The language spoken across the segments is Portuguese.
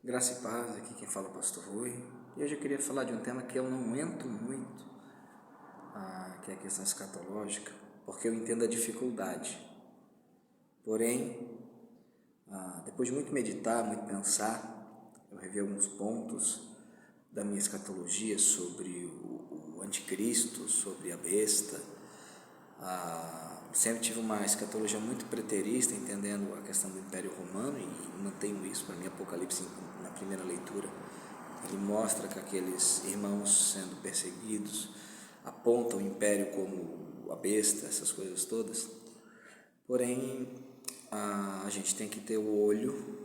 Graça e paz, aqui quem fala é o pastor Rui. E hoje eu queria falar de um tema que eu não entro muito, que é a questão escatológica, porque eu entendo a dificuldade. Porém, depois de muito meditar, muito pensar, eu revi alguns pontos da minha escatologia sobre o anticristo, sobre a besta. Sempre tive uma escatologia muito preterista, entendendo a questão do Império Romano, e mantenho isso. Para mim, Apocalipse, na primeira leitura, ele mostra que aqueles irmãos sendo perseguidos apontam o Império como a besta, essas coisas todas. Porém, a gente tem que ter o olho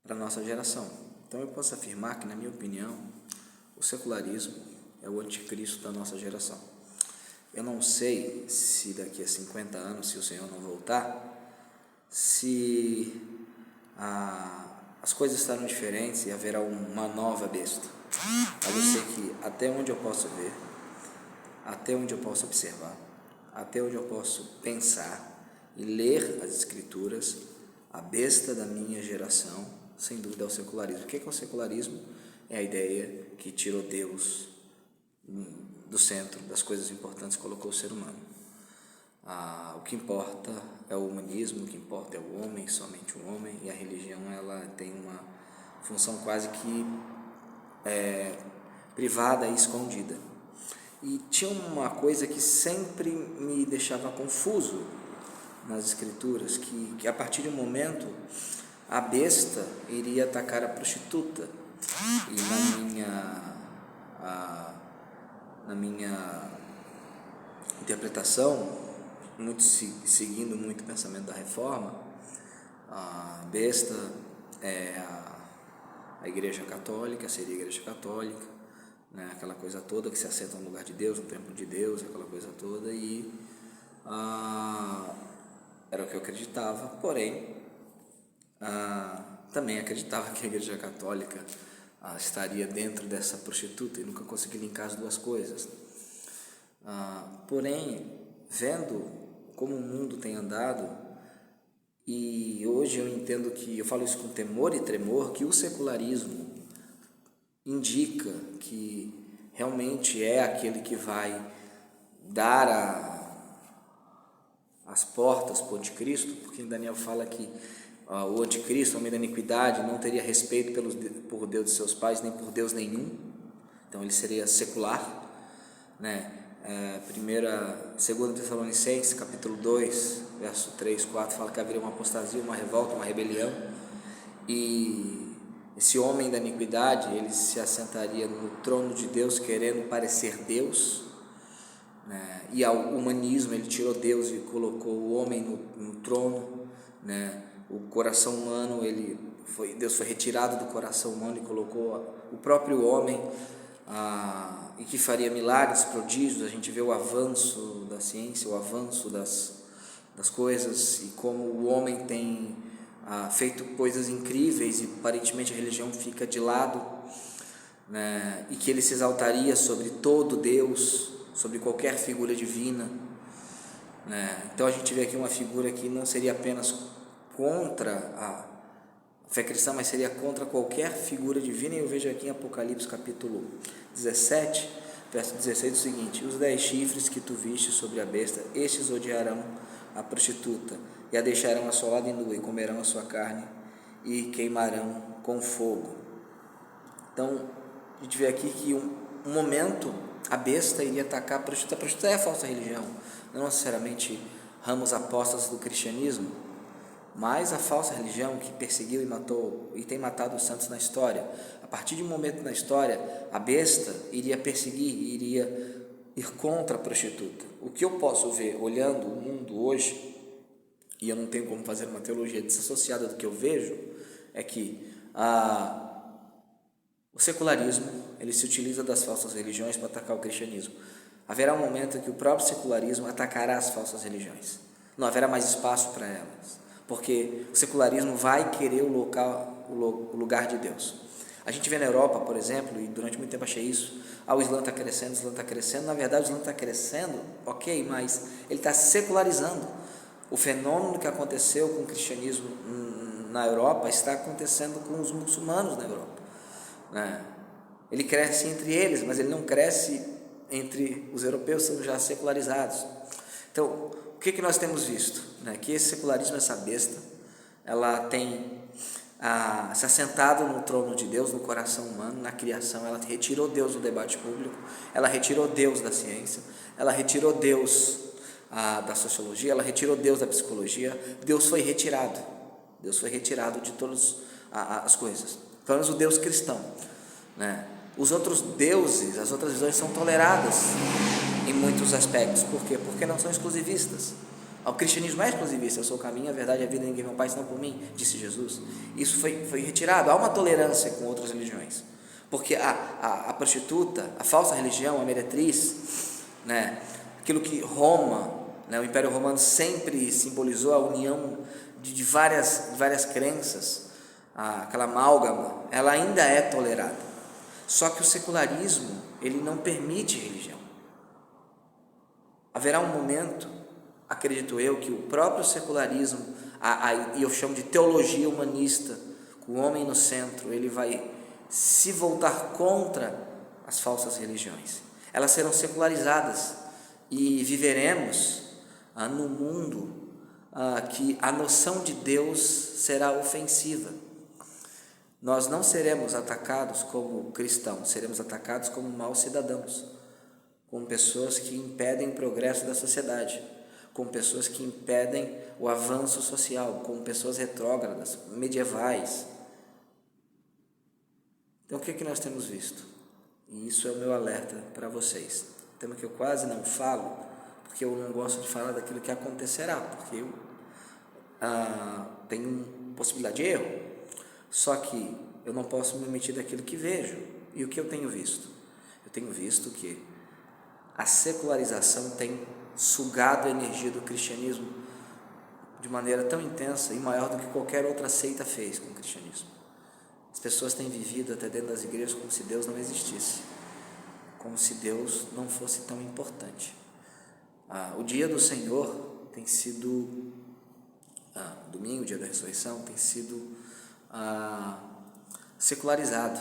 para a nossa geração. Então eu posso afirmar que, na minha opinião, o secularismo é o anticristo da nossa geração. Eu não sei se daqui a 50 anos, se o Senhor não voltar, se as coisas estarão diferentes e haverá uma nova besta. Mas eu sei que até onde eu posso ver, até onde eu posso observar, até onde eu posso pensar e ler as Escrituras, a besta da minha geração, sem dúvida, é o secularismo. O que é o secularismo? É a ideia que tirou Deus do centro das coisas importantes, colocou o ser humano. O que importa é o humanismo, o que importa é o homem, somente o homem, e a religião ela tem uma função quase que privada e escondida. E tinha uma coisa que sempre me deixava confuso nas Escrituras, que a partir de um momento a besta iria atacar a prostituta. E na minha interpretação, seguindo muito o pensamento da Reforma, a besta é a Igreja Católica, seria a Igreja Católica, né? Aquela coisa toda que se assenta no lugar de Deus, no templo de Deus, aquela coisa toda, e era o que eu acreditava. Porém, também acreditava que a Igreja Católica estaria dentro dessa prostituta, e nunca consegui linkar as duas coisas. Porém, vendo como o mundo tem andado, e hoje eu entendo que, eu falo isso com temor e tremor, que o secularismo indica que realmente é aquele que vai dar as portas para o anticristo, porque Daniel fala que o anticristo, o homem da iniquidade, não teria respeito por Deus de seus pais, nem por Deus nenhum. Então ele seria secular, né? 2 Tessalonicenses, capítulo 2, verso 3, 4, fala que haveria uma apostasia, uma revolta, uma rebelião, e esse homem da iniquidade, ele se assentaria no trono de Deus, querendo parecer Deus, né? E ao humanismo, ele tirou Deus e colocou o homem no trono, né? O coração humano, Deus foi retirado do coração humano e colocou o próprio homem, e que faria milagres, prodígios. A gente vê o avanço da ciência, o avanço das coisas, e como o homem tem feito coisas incríveis, e aparentemente a religião fica de lado, né? E que ele se exaltaria sobre todo Deus, sobre qualquer figura divina, né? Então a gente vê aqui uma figura que não seria apenas contra a fé cristã, mas seria contra qualquer figura divina. E eu vejo aqui em Apocalipse capítulo 17, verso 16, o seguinte: os 10 chifres que tu viste sobre a besta, estes odiarão a prostituta, e a deixarão assolada e nua, e comerão a sua carne, e queimarão com fogo. Então a gente vê aqui que um momento a besta iria atacar a prostituta. A prostituta é a falsa religião, não necessariamente ramos apóstatas do cristianismo, mas a falsa religião que perseguiu e matou, e tem matado os santos na história. A partir de um momento na história, a besta iria perseguir, iria ir contra a prostituta. O que eu posso ver olhando o mundo hoje, e eu não tenho como fazer uma teologia desassociada do que eu vejo, é que o secularismo, ele se utiliza das falsas religiões para atacar o cristianismo. Haverá um momento em que o próprio secularismo atacará as falsas religiões. Não haverá mais espaço para elas, porque o secularismo vai querer o lugar de Deus. A gente vê na Europa, por exemplo, e durante muito tempo achei isso, o Islã está crescendo, na verdade o Islã está crescendo, ok, mas ele está secularizando. O fenômeno que aconteceu com o cristianismo na Europa está acontecendo com os muçulmanos na Europa, né? Ele cresce entre eles, mas ele não cresce entre os europeus, são já secularizados. Então, o que nós temos visto? Né? Que esse secularismo, essa besta, ela tem se assentado no trono de Deus, no coração humano, na criação. Ela retirou Deus do debate público, ela retirou Deus da ciência, ela retirou Deus da sociologia, ela retirou Deus da psicologia. Deus foi retirado de todas as coisas, pelo menos o Deus cristão, né? Os outros deuses, as outras visões são toleradas em muitos aspectos. Por quê? Porque não são exclusivistas. O cristianismo é exclusivista: eu sou o caminho, a verdade e a vida, ninguém vê ao Pai senão por mim, disse Jesus. Isso foi retirado. Há uma tolerância com outras religiões, porque a prostituta, a falsa religião, a meretriz, né, aquilo que Roma, né, o Império Romano sempre simbolizou, a união de várias crenças, aquela amálgama, ela ainda é tolerada. Só que o secularismo, ele não permite religião. Haverá um momento, acredito eu, que o próprio secularismo, e eu chamo de teologia humanista, com o homem no centro, ele vai se voltar contra as falsas religiões. Elas serão secularizadas e viveremos no mundo que a noção de Deus será ofensiva. Nós não seremos atacados como cristãos, seremos atacados como maus cidadãos, como pessoas que impedem o progresso da sociedade, como pessoas que impedem o avanço social, como pessoas retrógradas, medievais. Então, o que nós temos visto? E isso é o meu alerta para vocês. Tema que eu quase não falo, porque eu não gosto de falar daquilo que acontecerá, porque eu tenho possibilidade de erro. Só que eu não posso me omitir daquilo que vejo. E o que eu tenho visto? Eu tenho visto que a secularização tem sugado a energia do cristianismo de maneira tão intensa e maior do que qualquer outra seita fez com o cristianismo. As pessoas têm vivido até dentro das igrejas como se Deus não existisse, como se Deus não fosse tão importante. O dia do Senhor tem sido, domingo, dia da ressurreição, tem sido secularizado.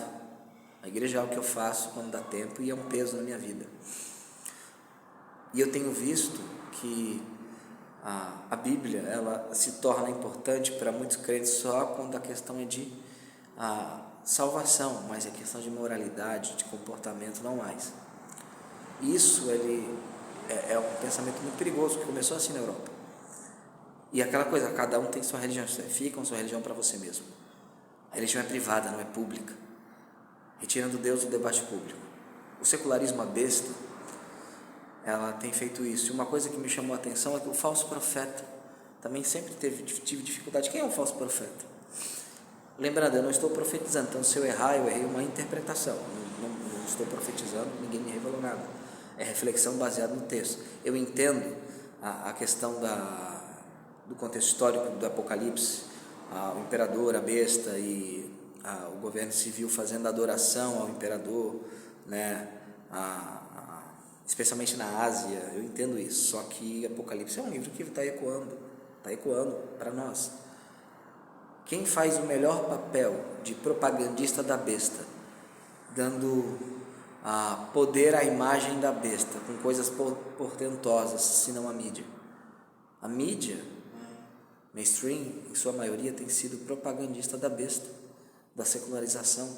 A igreja é algo que eu faço quando dá tempo e é um peso na minha vida. E eu tenho visto que a Bíblia, ela se torna importante para muitos crentes só quando a questão é de salvação, mas a questão de moralidade, de comportamento, não mais. Isso é um pensamento muito perigoso, que começou assim na Europa. E aquela coisa, cada um tem sua religião, fica com sua religião para você mesmo. A religião é privada, não é pública, retirando Deus do debate público. O secularismo, a besta, ela tem feito isso. E uma coisa que me chamou a atenção é que o falso profeta também sempre tive dificuldade. Quem é o falso profeta? Lembrando, eu não estou profetizando, então se eu errar, eu errei uma interpretação. Não estou profetizando, ninguém me revelou nada. É reflexão baseada no texto. Eu entendo a questão do contexto histórico do Apocalipse, o imperador, a besta e o governo civil fazendo adoração ao imperador, né? Especialmente na Ásia, eu entendo isso. Só que Apocalipse é um livro que está ecoando para nós. Quem faz o melhor papel de propagandista da besta, dando poder à imagem da besta, com coisas portentosas, senão a mídia? A mídia mainstream, em sua maioria, tem sido propagandista da besta, da secularização.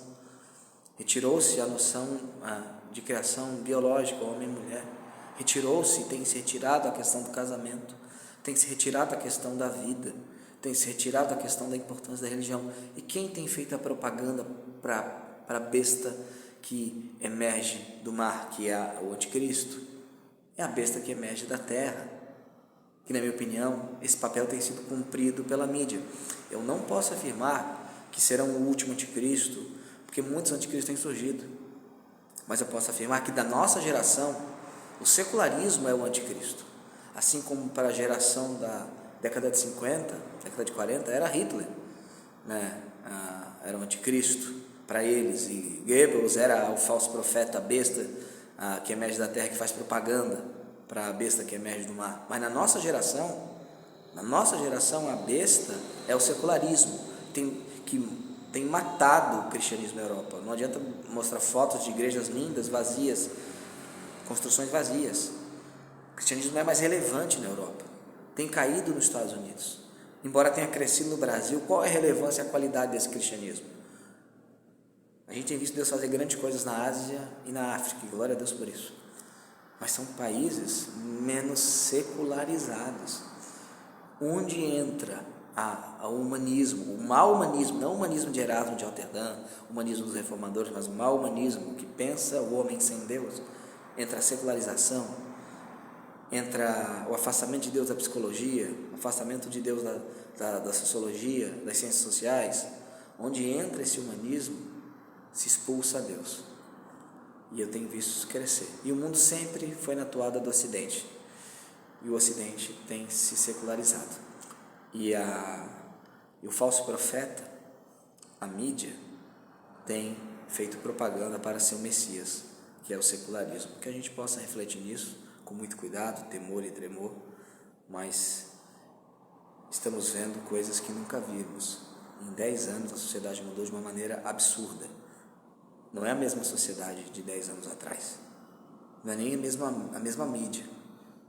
Retirou-se a noção de criação biológica, homem e mulher. Retirou-se, tem se retirado a questão do casamento, tem se retirado a questão da vida, tem se retirado a questão da importância da religião. E quem tem feito a propaganda para a besta que emerge do mar, que é o anticristo? É a besta que emerge da terra. Que, na minha opinião, esse papel tem sido cumprido pela mídia. Eu não posso afirmar que serão o último anticristo, porque muitos anticristos têm surgido, mas eu posso afirmar que da nossa geração, o secularismo é o anticristo, assim como para a geração da década de 50, década de 40, era Hitler, né? Era o anticristo para eles, e Goebbels era o falso profeta, a besta que emerge da terra, que faz propaganda para a besta que emerge do mar. Mas na nossa geração a besta é o secularismo, tem matado o cristianismo na Europa. Não adianta mostrar fotos de igrejas lindas, vazias, construções vazias. O cristianismo não é mais relevante na Europa, tem caído nos Estados Unidos. Embora tenha crescido no Brasil, qual é a relevância e a qualidade desse cristianismo? A gente tem visto Deus fazer grandes coisas na Ásia e na África, e glória a Deus por isso. Mas são países menos secularizados, onde entra o humanismo, o mau humanismo, não o humanismo de Erasmo de Roterdã, o humanismo dos reformadores, mas o mau humanismo que pensa o homem sem Deus. Entra a secularização, entra o afastamento de Deus da psicologia, o afastamento de Deus da sociologia, das ciências sociais. Onde entra esse humanismo, se expulsa a Deus. E eu tenho visto isso crescer. E o mundo sempre foi na toada do Ocidente, e o Ocidente tem se secularizado. E o falso profeta, a mídia, tem feito propaganda para ser o Messias, que é o secularismo. Que a gente possa refletir nisso com muito cuidado, temor e tremor, mas estamos vendo coisas que nunca vimos. Em 10 anos a sociedade mudou de uma maneira absurda. Não é a mesma sociedade de 10 anos atrás, não é nem a mesma mídia.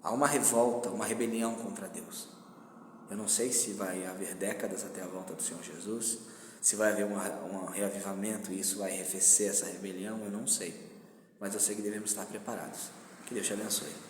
Há uma revolta, uma rebelião contra Deus. Eu não sei se vai haver décadas até a volta do Senhor Jesus, se vai haver um reavivamento e isso vai arrefecer essa rebelião, eu não sei. Mas eu sei que devemos estar preparados. Que Deus te abençoe.